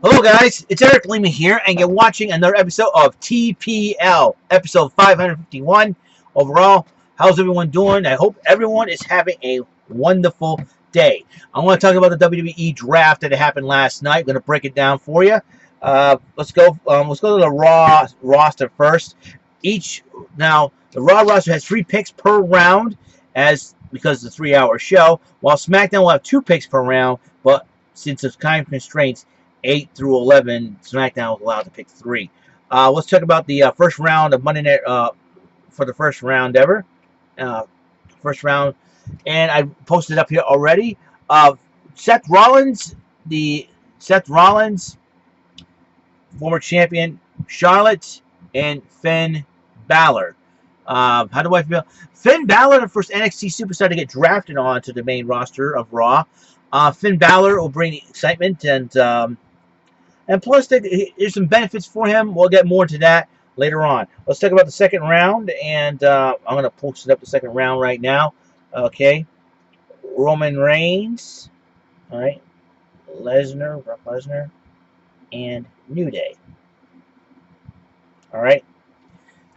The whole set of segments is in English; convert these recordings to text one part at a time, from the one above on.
Hello guys, it's Eric Lehman here, and you're watching another episode of TPL, episode 551. Overall, how's everyone doing? I hope everyone is having a wonderful day. I want to talk about the WWE Draft that happened last night. I'm going to break it down for you. Let's go. Let's go to the Raw roster first. Now the Raw roster has 3 picks per round, because it's a 3-hour show. While SmackDown will have 2 picks per round, but since of time constraints, 8 through 11, SmackDown was allowed to pick 3. Let's talk about the first round of Monday Night for the first round ever. First round, and I posted up here already. Seth Rollins, former champion, Charlotte, and Finn Balor. How do I feel? Finn Balor, the first NXT superstar to get drafted onto the main roster of Raw. Finn Balor will bring excitement and plus, there's some benefits for him. We'll get more into that later on. Let's talk about the second round, and I'm going to post it up the second round right now. Okay. Roman Reigns. All right. Brock Lesnar, and New Day. All right.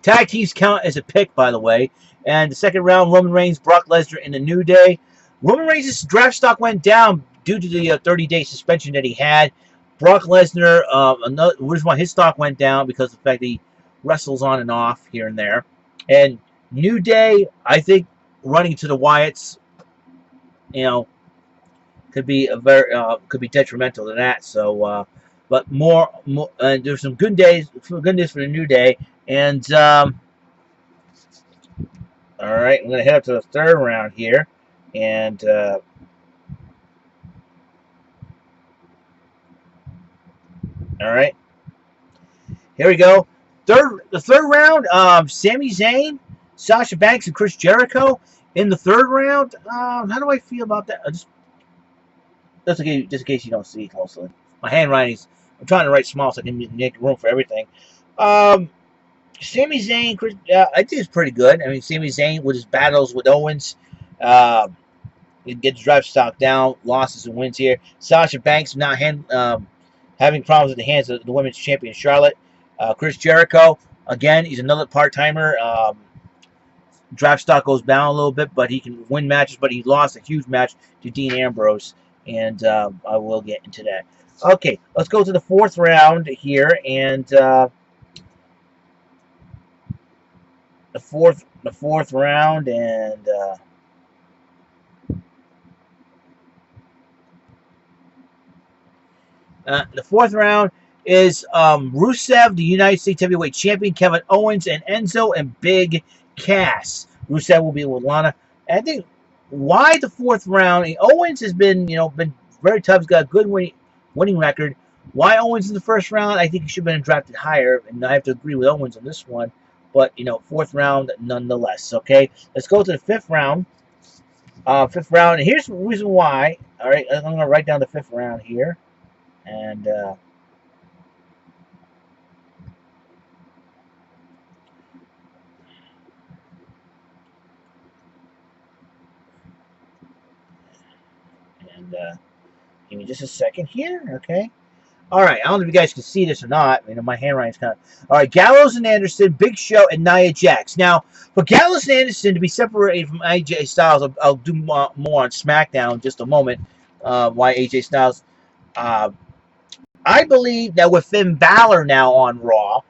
Tag teams count as a pick, by the way. And the second round, Roman Reigns, Brock Lesnar, and the New Day. Roman Reigns' draft stock went down due to the 30-day suspension that he had. Brock Lesnar, another reason why his stock went down because of the fact that he wrestles on and off here and there. And New Day, I think, running to the Wyatts, could be detrimental to that. So, but more, there's some good news for the New Day. And all right, I'm gonna head up to the third round here, and all right, here we go. The third round, Sami Zayn, Sasha Banks, and Chris Jericho in the third round. How do I feel about that? Just in case you don't see it closely. My handwriting's, I'm trying to write small so I can make room for everything. Sami Zayn, I think it's pretty good. I mean, Sami Zayn with his battles with Owens, he gets drive stock down, losses and wins here. Sasha Banks not having problems at the hands of the women's champion Charlotte. Chris Jericho, again, he's another part-timer. Draft stock goes down a little bit, but he can win matches. But he lost a huge match to Dean Ambrose, and I will get into that. Okay, let's go to the fourth round here, and the fourth round, and the fourth round is Rusev, the United States Heavyweight Champion, Kevin Owens, and Enzo, and Big Cass. Rusev will be with Lana. And I think why the fourth round? Owens has been very tough. He's got a good winning record. Why Owens in the first round? I think he should have been drafted higher, and I have to agree with Owens on this one. But fourth round nonetheless. Okay, let's go to the fifth round. Fifth round, and here's the reason why. All right, I'm gonna write down the fifth round here, and give me just a second here, okay? All right, I don't know if you guys can see this or not. My handwriting's kind of... All right, Gallows and Anderson, Big Show, and Nia Jax. Now, for Gallows and Anderson to be separated from AJ Styles, I'll do more on SmackDown in just a moment. Why AJ Styles... I believe that with Finn Balor now on Raw,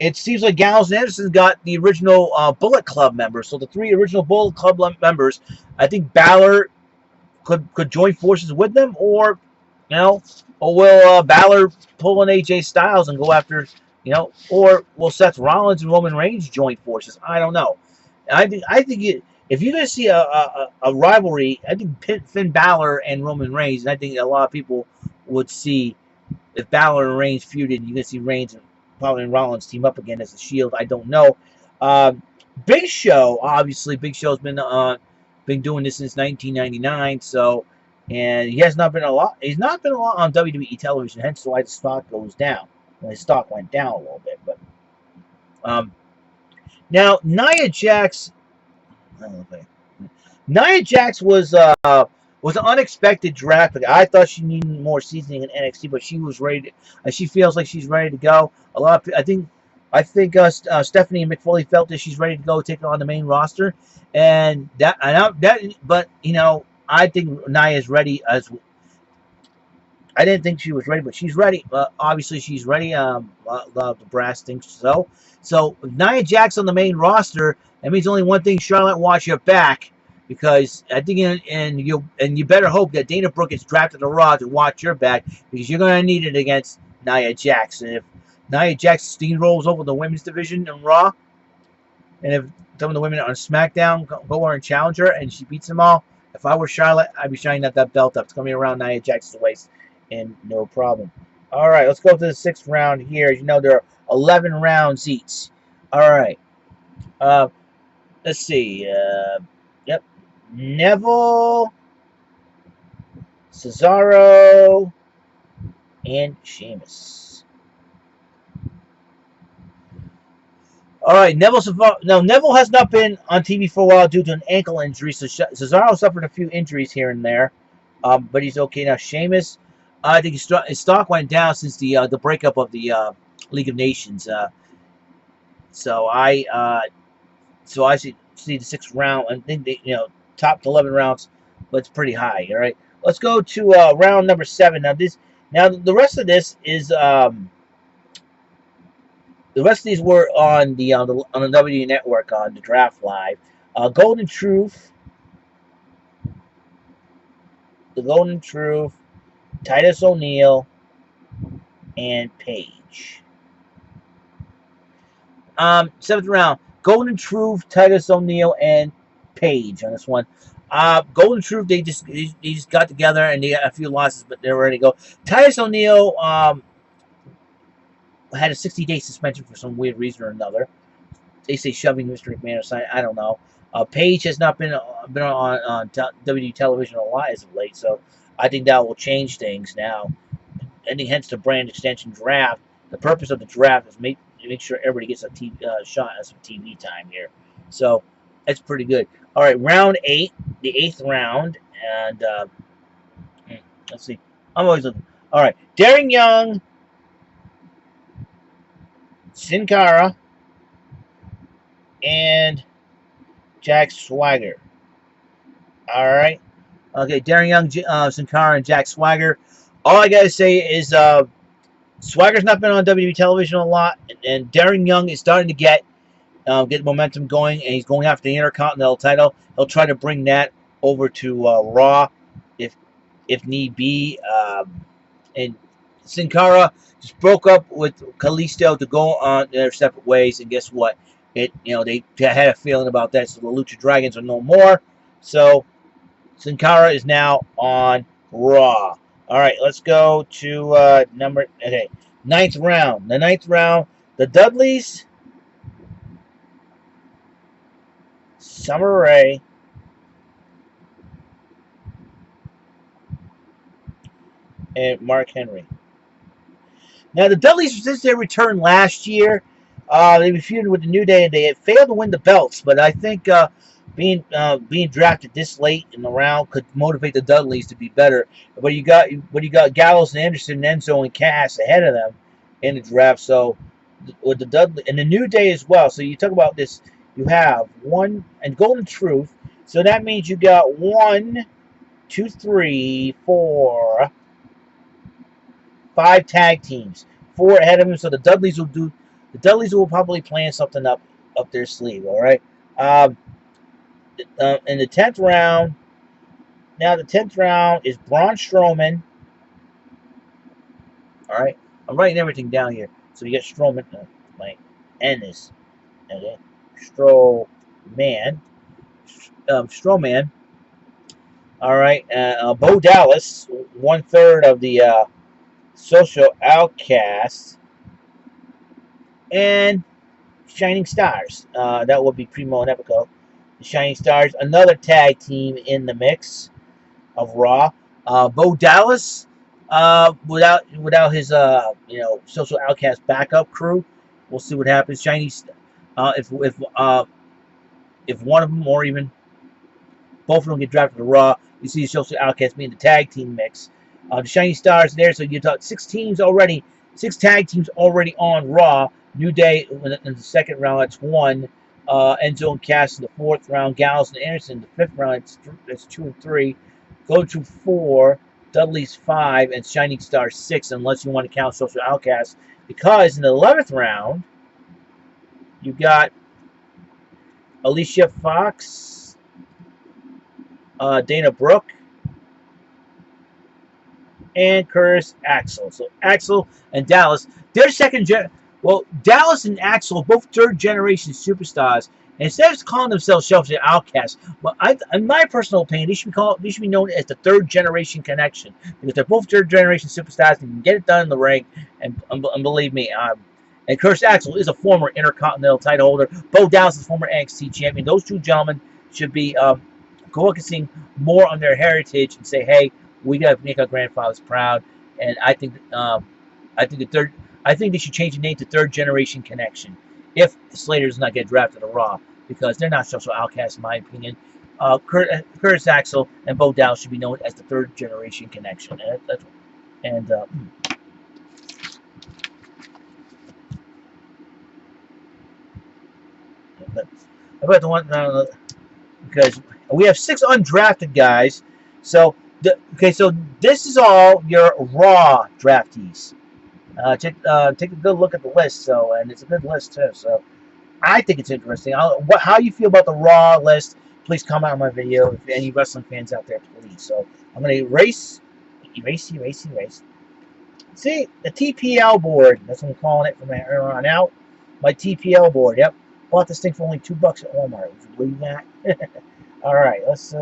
it seems like Gallows and Anderson got the original Bullet Club members. So the 3 original Bullet Club members, I think Balor could join forces with them, or will Balor pull an AJ Styles and go after, or will Seth Rollins and Roman Reigns join forces? I don't know. I think if you're going to see a rivalry, I think Finn Balor and Roman Reigns, and I think a lot of people would see if Balor and Reigns feuded, you're going to see Reigns and probably Rollins team up again as a Shield. I don't know. Big Show, obviously, Big Show's been doing this since 1999, so, and he has not been a lot. He's not been a lot on WWE television, hence why the stock goes down. His stock went down a little bit, but now Nia Jax. Nia Jax was was an unexpected draft. But I thought she needed more seasoning in NXT, but she was ready. She feels like she's ready to go. A lot of Stephanie and McFoley felt that she's ready to go take on the main roster, and but I think Nia's ready as. I didn't think she was ready, but she's ready. Obviously, she's ready. The brass thinks so. So, if Nia Jax on the main roster, that means only one thing: Charlotte, watch your back, because I think, and you better hope that Dana Brooke is drafted to Raw to watch your back, because you're going to need it against Nia Jax. And if Nia Jax steamrolls over the women's division in Raw, and if some of the women on SmackDown go over and challenge her, and she beats them all, if I were Charlotte, I'd be shining that belt up. It's going to be around Nia Jax's waist. And no problem. All right, let's go to the 6th round here. You know, there are 11 rounds each. All right. Let's see. Yep. Neville, Cesaro, and Sheamus. All right, Neville has not been on TV for a while due to an ankle injury. So Cesaro suffered a few injuries here and there, but he's okay now. Sheamus, I think his stock went down since the breakup of the League of Nations. So I see the 6th round and think top 11 rounds, but it's pretty high. All right, let's go to round number 7. Now the rest of this is the rest of these were on the WWE Network on the Draft Live. Golden Truth, Titus O'Neil, and Paige. 7th round, Golden Truth, Titus O'Neil, and Paige on this one. Golden Truth, they just got together and they got a few losses, but they're ready to go. Titus O'Neil had a 60-day suspension for some weird reason or another. They say shoving Mr. McMahon aside. I don't know. Paige has not been on WWE television a lot as of late, so I think that will change things now. And hence the brand extension draft. The purpose of the draft is make sure everybody gets a shot at some TV time here. So that's pretty good. All right, round 8, the 8th round, and let's see. I'm always looking. All right, Darren Young, Sin Cara, and Jack Swagger. All right. Okay, Darren Young, Sin Cara, and Jack Swagger. All I got to say is Swagger's not been on WWE television a lot, and Darren Young is starting to get momentum going, and he's going after the Intercontinental title. He'll try to bring that over to Raw if need be. And Sin Cara just broke up with Kalisto to go on their separate ways, and guess what? They had a feeling about that, so the Lucha Dragons are no more. So Sin Cara is now on Raw. All right, let's go to 9th round. The 9th round, the Dudleys, Summer Rae, and Mark Henry. Now, the Dudleys, since their return last year, they were feuding with the New Day, and they had failed to win the belts. But I think being drafted this late in the round could motivate the Dudleys to be better. But you got Gallows and Anderson, Enzo, and Cass ahead of them in the draft. So with the Dudley and the New Day as well. So you talk about this. You have one and Golden Truth. So that means you got 1, 2, 3, 4, 5 tag teams, 4 ahead of them. So the Dudleys will probably plan something up their sleeve. All right. In the 10th round, now the 10th round is Braun Strowman. All right, I'm writing everything down here. So you get Strowman, like Ennis, okay, Strowman. All right, Bo Dallas, 1/3 of the Social Outcasts, and Shining Stars. That would be Primo and Epico. The Shining Stars, another tag team in the mix of Raw. Bo Dallas, without his Social Outcast backup crew, we'll see what happens. If one of them or even both of them get drafted to Raw, You see the Social Outcasts being the tag team mix. The Shining Stars there, so you got 6 teams already, 6 tag teams already on Raw. New Day in the second round, that's 1. Enzo and Cass in the 4th round. Gallows and Anderson in the 5th round, that's 2 and 3. Go to 4. Dudley's 5, and Shining Stars 6, unless you want to count Social Outcasts. Because in the 11th round, you got Alicia Fox, Dana Brooke, and Curtis Axel. So Axel and Dallas, they're Dallas and Axel, both 3rd generation superstars. And instead of calling themselves Social Outcasts, well, in my personal opinion, they should be known as the 3rd generation connection, because they're both 3rd generation superstars and can get it done in the ring. And believe me, and Curtis Axel is a former Intercontinental title holder. Bo Dallas is former NXT champion. Those 2 gentlemen should be focusing more on their heritage and say, hey, we got to make our grandfathers proud. And I think they should change the name to 3rd Generation Connection if Slater does not get drafted to Raw, because they're not social outcasts in my opinion. Curtis Axel and Bo Dallas should be known as the 3rd Generation Connection. About the one because we have 6 undrafted guys. So so this is all your Raw draftees. Take a good look at the list. So, and it's a good list too. So, I think it's interesting. How you feel about the Raw list? Please comment on my video. If any wrestling fans out there, please. So, I'm gonna erase. See the TPL board. That's what I'm calling it from here on out. My TPL board. Yep, bought this thing for only $2 at Walmart. Would you believe that? All right, let's.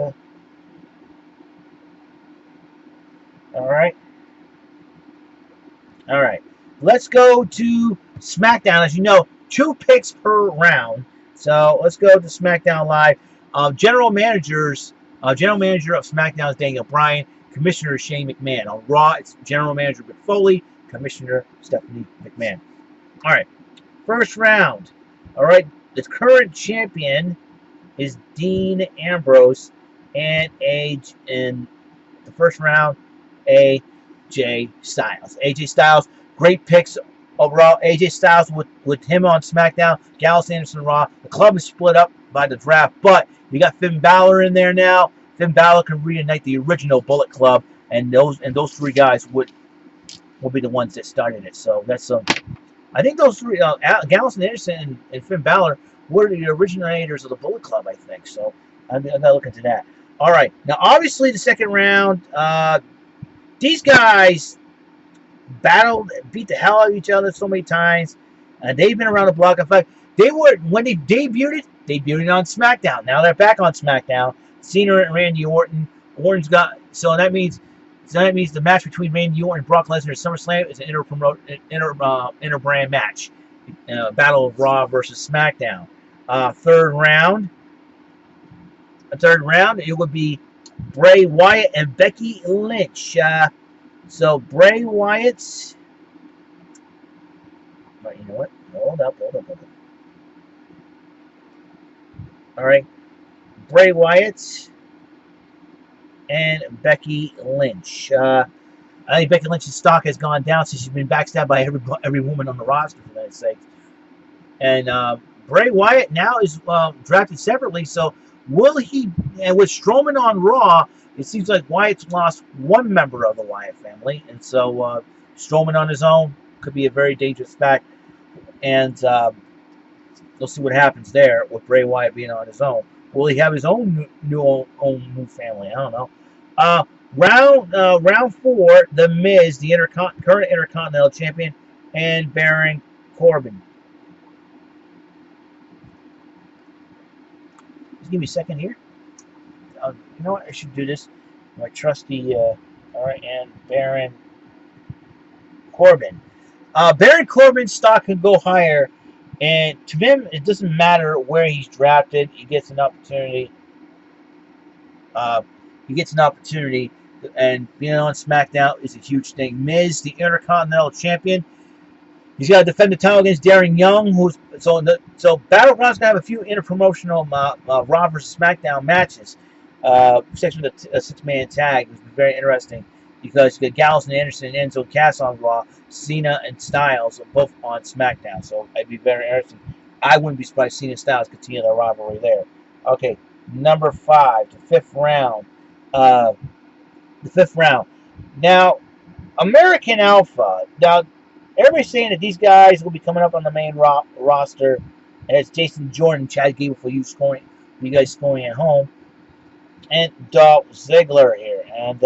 All right. Let's go to SmackDown. As you know, 2 picks per round. So let's go to SmackDown Live. General manager of SmackDown is Daniel Bryan. Commissioner Shane McMahon. On Raw, it's General Manager Mick Foley. Commissioner Stephanie McMahon. All right. First round. All right. The current champion is Dean Ambrose. And in the first round, AJ Styles. AJ Styles, great picks overall. AJ Styles with him on SmackDown, Gallows Anderson Raw. The club is split up by the draft, but you got Finn Balor in there now. Finn Balor can reunite the original Bullet Club, and those 3 guys will be the ones that started it. So that's I think those 3, Gallows Anderson and Finn Balor, were the originators of the Bullet Club, I think. So I gotta look into that. All right, now obviously the second round. These guys beat the hell out of each other so many times. They've been around the block. In fact, when they debuted it on SmackDown. Now they're back on SmackDown. Cena and Randy Orton. So that means the match between Randy Orton and Brock Lesnar at SummerSlam is an inter-brand match. Battle of Raw versus SmackDown. Third round, it would be Bray Wyatt and Becky Lynch. So Bray Wyatt. But you know what? Hold up. All right, Bray Wyatt and Becky Lynch. I think Becky Lynch's stock has gone down since she's been backstabbed by every woman on the roster, for God's sake. And Bray Wyatt now is drafted separately. So will he? And with Strowman on Raw, it seems like Wyatt's lost one member of the Wyatt family, and so Strowman on his own could be a very dangerous fact. And we'll see what happens there with Bray Wyatt being on his own. Will he have his own new family? I don't know. Round 4, The Miz, the current Intercontinental Champion, and Baron Corbin. Just give me a second here. You know what? I should do this. My trusty, all right, and Baron Corbin. Baron Corbin's stock can go higher, and to him, it doesn't matter where he's drafted. He gets an opportunity. And being on SmackDown is a huge thing. Miz, the Intercontinental Champion, he's got to defend the title against Darren Young, so Battleground's gonna have a few interpromotional Raw vs SmackDown matches. six-man tag. It's very interesting because you got Gallows and Anderson and Enzo Cass on Raw, Cena and Styles are both on SmackDown. So it'd be very interesting. I wouldn't be surprised Cena and Styles continue their rivalry there. Okay, number 5, the fifth round. The fifth round. Now, American Alpha. Now, everybody's saying that these guys will be coming up on the main roster. And it's Jason Jordan, Chad Gable for you guys scoring at home, and Dolph Ziggler here. And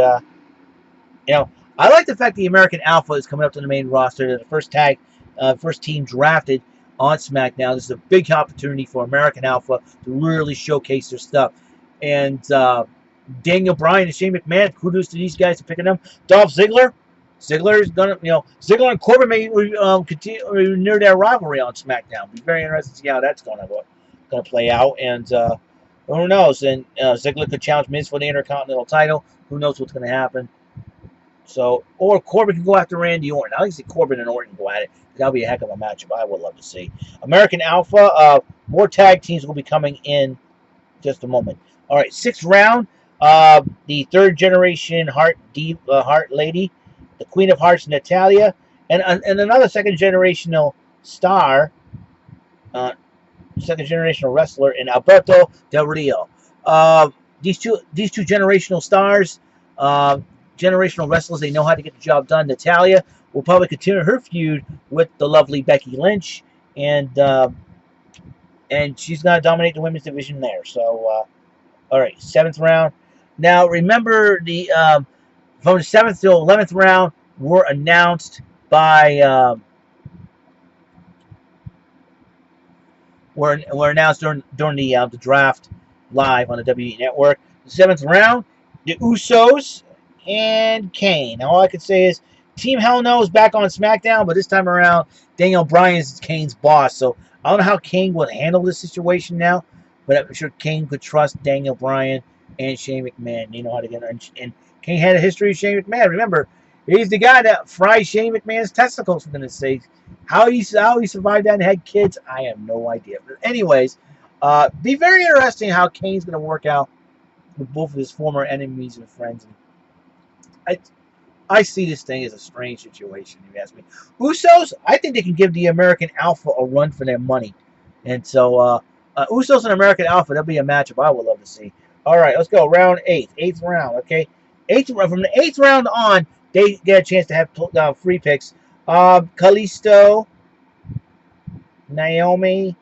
I like the fact the American Alpha is coming up to the main roster. They're the first team drafted on SmackDown. This is a big opportunity for American Alpha to really showcase their stuff. And Daniel Bryan and Shane McMahon, kudos to these guys for picking them. Dolph Ziggler. Ziggler is gonna, Ziggler and Corbin may continue renew their rivalry on SmackDown. Be very interesting to see how that's gonna play out. And who knows? And Ziggler could challenge Miz for the Intercontinental title. Who knows what's gonna happen? So, or Corbin can go after Randy Orton. I like to see Corbin and Orton go at it. That'll be a heck of a matchup. I would love to see. American Alpha. More tag teams will be coming in just a moment. All right, 6th round. The third generation Heart Lady. The Queen of Hearts, Natalya, and another second generational star, second generational wrestler in Alberto Del Rio. These two generational stars, generational wrestlers, they know how to get the job done. Natalya will probably continue her feud with the lovely Becky Lynch, and she's gonna dominate the women's division there. So, all right, 7th round. Now remember from the 7th to 11th round were announced by were announced during the draft live on the WWE Network. The 7th round, the Usos and Kane. Now all I can say is Team Hell No is back on SmackDown, but this time around Daniel Bryan is Kane's boss. So I don't know how Kane would handle this situation now, but I'm sure Kane could trust Daniel Bryan and Shane McMahon. You know how to get and Kane had a history of Shane McMahon. Remember, he's the guy that fried Shane McMahon's testicles, for goodness sakes. How he survived that and had kids, I have no idea. But anyways, be very interesting how Kane's going to work out with both of his former enemies and friends. I see this thing as a strange situation, if you ask me. Usos, I think they can give the American Alpha a run for their money. And so, Usos and American Alpha, that'll be a matchup I would love to see. All right, let's go. Round 8. 8th round, okay? From the 8th round on, they get a chance to have free picks. Kalisto, Naomi,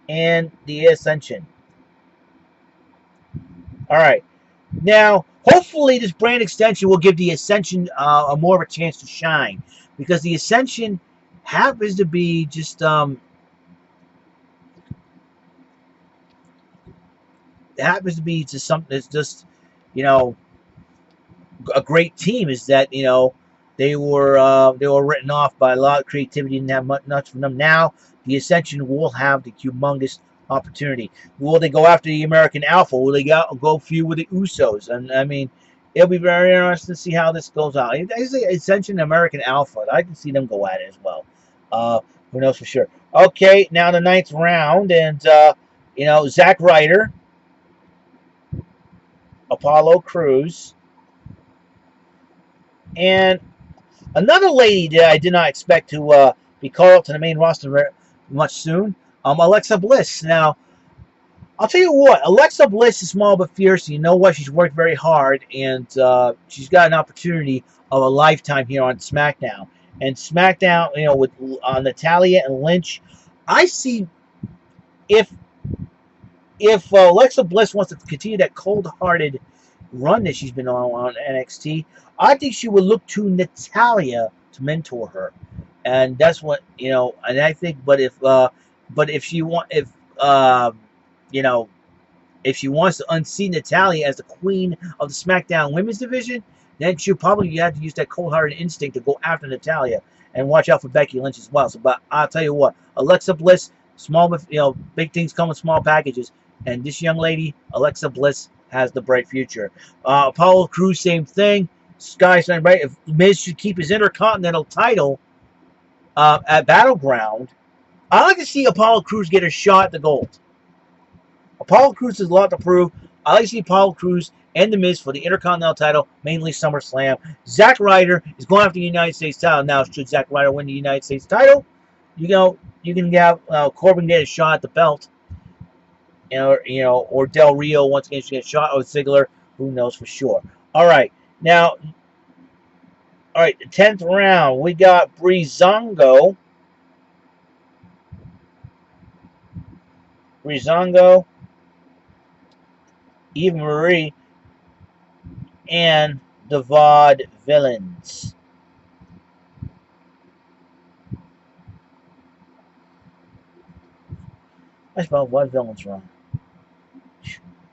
and the Ascension. All right. Now, hopefully this brand extension will give the Ascension more of a chance to shine, because the Ascension happens to be just something that's just, a great team. Is that they were written off by a lot of creativity, didn't have much from them. Now the Ascension will have the humongous opportunity. Will they go after the American Alpha? Will they go feud with the Usos? And I mean, it'll be very interesting to see how this goes out. I say Ascension and American Alpha, I can see them go at it as well. Who knows for sure? Okay, now the 9th round, and Zack Ryder, Apollo Crews, and another lady that I did not expect to be called up to the main roster much soon, Alexa Bliss. Now, I'll tell you what, Alexa Bliss is small but fierce. You know what? She's worked very hard, and she's got an opportunity of a lifetime here on SmackDown. And SmackDown, with Natalya and Lynch, I see if Alexa Bliss wants to continue that cold-hearted run that she's been on NXT, I think she would look to Natalya to mentor her, and that's what And I think, if she wants to unseat Natalya as the queen of the SmackDown Women's Division, then she'll probably have to use that cold-hearted instinct to go after Natalya and watch out for Becky Lynch as well. So, but I'll tell you what, Alexa Bliss, small, big things come with small packages, and this young lady, Alexa Bliss, has the bright future. Apollo Crews, same thing. Sky's not right. If Miz should keep his Intercontinental title at Battleground, I'd like to see Apollo Crews get a shot at the gold. Apollo Crews has a lot to prove. I like to see Apollo Crews and The Miz for the Intercontinental title, mainly SummerSlam. Zack Ryder is going after the United States title. Now, should Zack Ryder win the United States title, you can have Corbin get a shot at the belt. Or Del Rio once again should get a shot, or Ziggler. Who knows for sure. All right. Now, the 10th round, we got Breezango, Eva Marie, and the Vaude Villains. I spelled Vaude Villains wrong.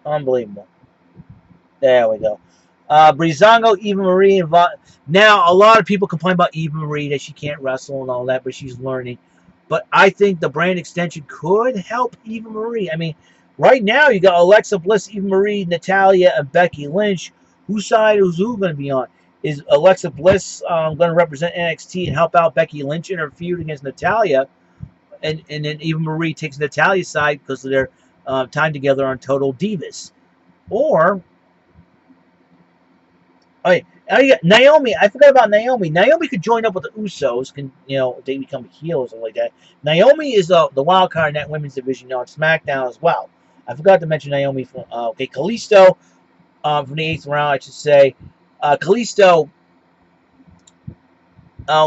Unbelievable. There we go. Breezango, Eva Marie, and Vaude. Now, a lot of people complain about Eva Marie, that she can't wrestle and all that, but she's learning. But I think the brand extension could help Eva Marie. I mean, right now you got Alexa Bliss, Eva Marie, Natalya, and Becky Lynch. Whose side is who going to be on? Is Alexa Bliss going to represent NXT and help out Becky Lynch in her feud against Natalya? And then Eva Marie takes Natalya's side because of their time together on Total Divas. Or, Naomi. I forgot about Naomi. Naomi could join up with the Usos. They become heels or like that. Naomi is the wild card in that women's division on SmackDown as well. I forgot to mention Naomi from Kalisto from the 8th round, I should say. Kalisto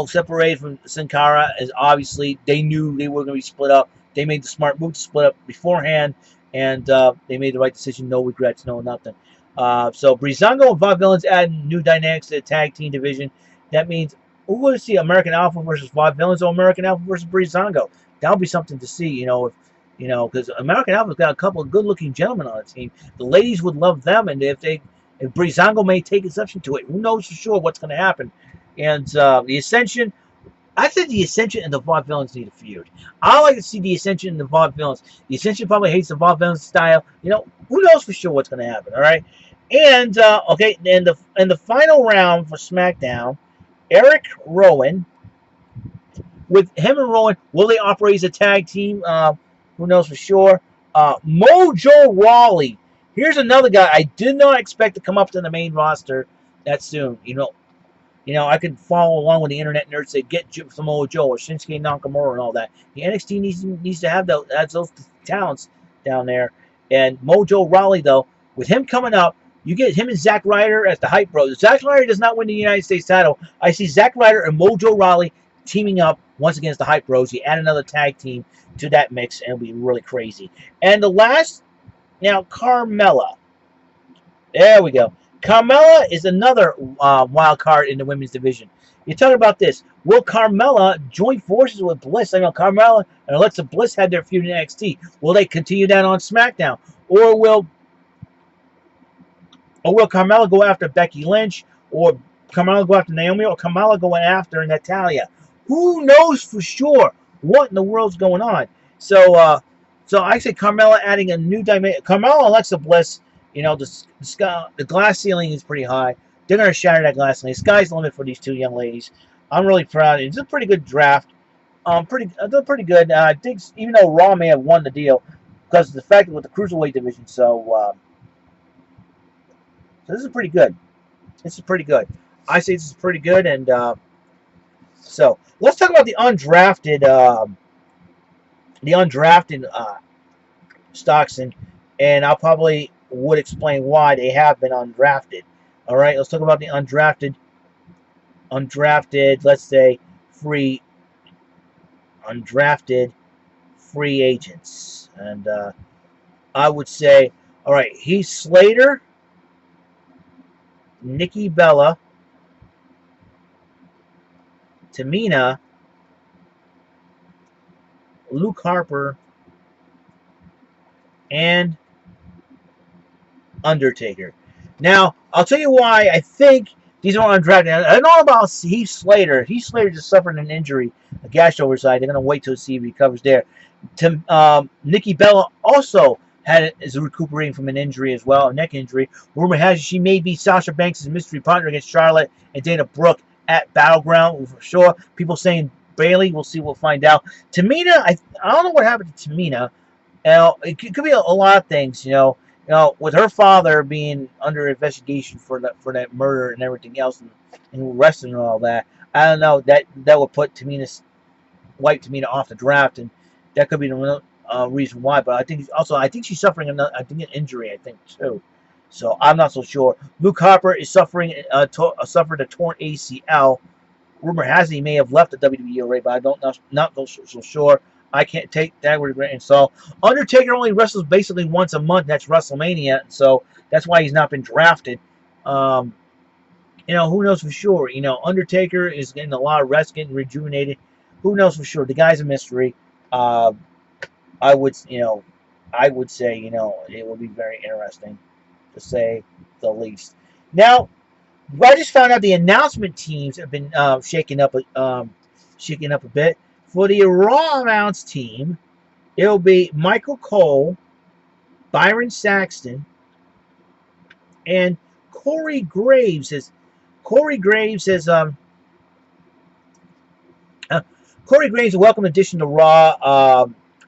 separated from Sin Cara, as obviously they knew they were going to be split up. They made the smart move to split up beforehand, and they made the right decision. No regrets, no nothing. So Breezango and Vaude Villains add new dynamics to the tag team division. That means we're going to see American Alpha versus Vaude Villains or American Alpha versus Breezango. That'll be something to see, because American Alpha's got a couple of good-looking gentlemen on the team. The ladies would love them, and if Breezango may take exception to it, who knows for sure what's going to happen. And the Ascension, I think the Ascension and the Vaude Villains need a feud. I like to see the Ascension and the Vaude Villains. The Ascension probably hates the Vaude Villains style. Who knows for sure what's going to happen, all right? And, in the final round for SmackDown, Eric Rowan, with him and Rowan, will they operate as a tag team? Who knows for sure? Mojo Rawley. Here's another guy I did not expect to come up to the main roster that soon. I could follow along with the internet nerds say get Samoa Joe or Shinsuke Nakamura and all that. The NXT needs to have those talents down there. And Mojo Rawley, though, with him coming up, you get him and Zack Ryder as the hype bros. Zack Ryder does not win the United States title. I see Zack Ryder and Mojo Rawley teaming up once against the hype bros. You add another tag team to that mix, and it'll be really crazy. And the last, now, Carmella. There we go. Carmella is another wild card in the women's division. You're talking about this. Will Carmella join forces with Bliss? I know Carmella and Alexa Bliss had their feud in NXT. Will they continue that on SmackDown? Or will Carmella go after Becky Lynch? Or Carmella go after Naomi? Or Carmella going after Natalya? Who knows for sure what in the world's going on? So I say Carmella adding a new dimension. Carmella and Alexa Bliss, the glass ceiling is pretty high. They're going to shatter that glass ceiling. The sky's the limit for these two young ladies. I'm really proud. It's a pretty good draft. They're pretty good. I think even though Raw may have won the deal because of the fact that with the Cruiserweight division. So this is pretty good. This is pretty good. I say this is pretty good. And so let's talk about the undrafted stocks, and I'll probably would explain why they have been undrafted. All right, let's talk about the undrafted, let's say, undrafted free agents. And I would say, all right, Heath Slater, Nikki Bella, Tamina, Luke Harper, and Undertaker. Now, I'll tell you why I think these are undrafted. I don't know about Heath Slater. Heath Slater just suffered an injury, a gash over his eye. They're going to wait till see if he recovers there. Nikki Bella also is recuperating from an injury as well, a neck injury. Rumor has it she may be Sasha Banks' mystery partner against Charlotte and Dana Brooke at Battleground for sure. People saying Bayley. We'll see. We'll find out. Tamina, I don't know what happened to Tamina. It could be a lot of things. With her father being under investigation for that murder and everything else, and wrestling and all that. I don't know, that would put wipe Tamina off the draft, and that could be the reason why. But I think she's suffering an injury. I think too. So I'm not so sure. Luke Harper is suffered a torn ACL. Rumor has it he may have left the WWE already, but I don't know, not so sure. I can't take that with a grain of salt. Undertaker only wrestles basically once a month. That's WrestleMania, so that's why he's not been drafted. Who knows for sure? Undertaker is getting a lot of rest, getting rejuvenated. Who knows for sure? The guy's a mystery. Uh, I would say, it would be very interesting, to say the least. Now, I just found out the announcement teams have been shaken up a bit. For the Raw announce team, it'll be Michael Cole, Byron Saxton, and Corey Graves is a welcome addition to Raw.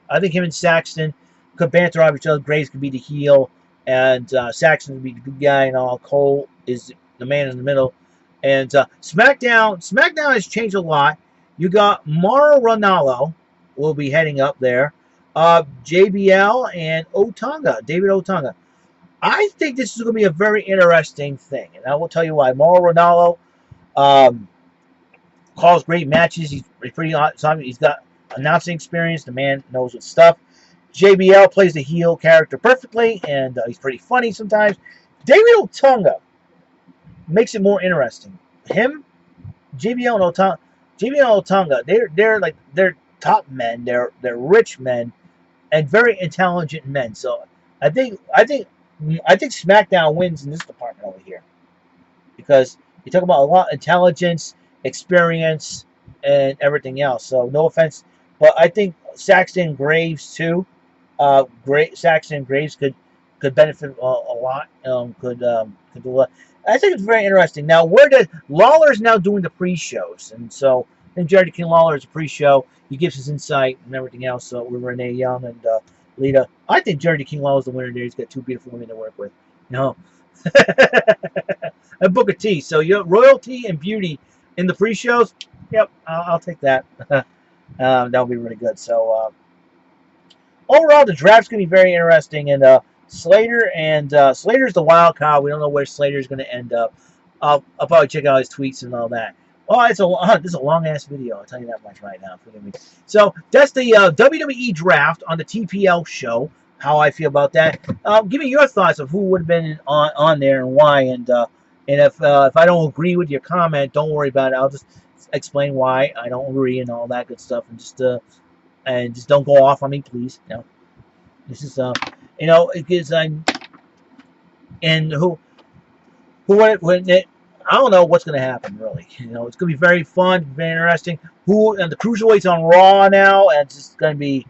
I think him and Saxton could banter off each other. Graves could be the heel, and Saxton would be the good guy, and all. Cole is the man in the middle. And SmackDown has changed a lot. You got Mauro Ranallo will be heading up there. JBL and David Otunga. I think this is going to be a very interesting thing, and I will tell you why. Mauro Ranallo calls great matches. He's pretty awesome. He's got announcing experience. The man knows his stuff. JBL plays the heel character perfectly, and he's pretty funny sometimes. David Otunga makes it more interesting. Him, JBL and Otunga, they're top men. They're rich men and very intelligent men. So I think SmackDown wins in this department over here, because you talk about a lot of intelligence, experience, and everything else. So no offense, but I think Saxton and Graves too. Saxton and Graves could benefit a lot. Could do a lot. I think it's very interesting. Now, Lawler's now doing the pre-shows, and so I think Jerry King Lawler is a pre-show. He gives his insight and everything else. So with Renee Young and Lita, I think Jerry King Lawler is the winner there. He's got two beautiful women to work with. And Booker T. So royalty and beauty in the pre-shows. Yep, I'll take that. That'll be really good. So overall, the draft's going to be very interesting, and Slater's the wild card. We don't know where Slater's going to end up. I'll probably check out his tweets and all that. Oh, this is a long-ass video. I'll tell you that much right now. Forgive me. So that's the WWE Draft on the TPL show. How I feel about that. Give me your thoughts of who would have been on there and why. And if I don't agree with your comment, don't worry about it. I'll just explain why I don't agree and all that good stuff. And just don't go off on me, please. This is because I'm and I don't know what's going to happen, really. It's going to be very fun, very interesting. And the Cruiserweight's on Raw now, and it's just going to be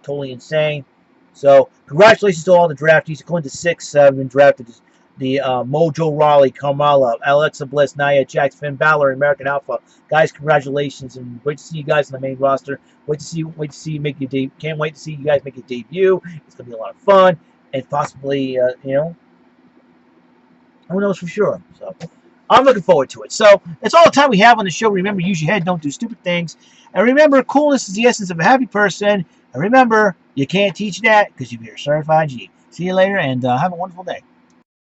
totally insane. So, congratulations to all the draftees. According to 6, have been drafted. The Mojo Rawley, Carmella, Alexa Bliss, Nia Jax, Finn Balor, American Alpha. Guys, congratulations, and wait to see you guys on the main roster. Wait to see you make your debut. Can't wait to see you guys make your debut. It's going to be a lot of fun, and possibly, who knows for sure. So, I'm looking forward to it. So, that's all the time we have on the show. Remember, use your head, don't do stupid things. And remember, coolness is the essence of a happy person. And remember, you can't teach that because you're a certified G. See you later, and have a wonderful day.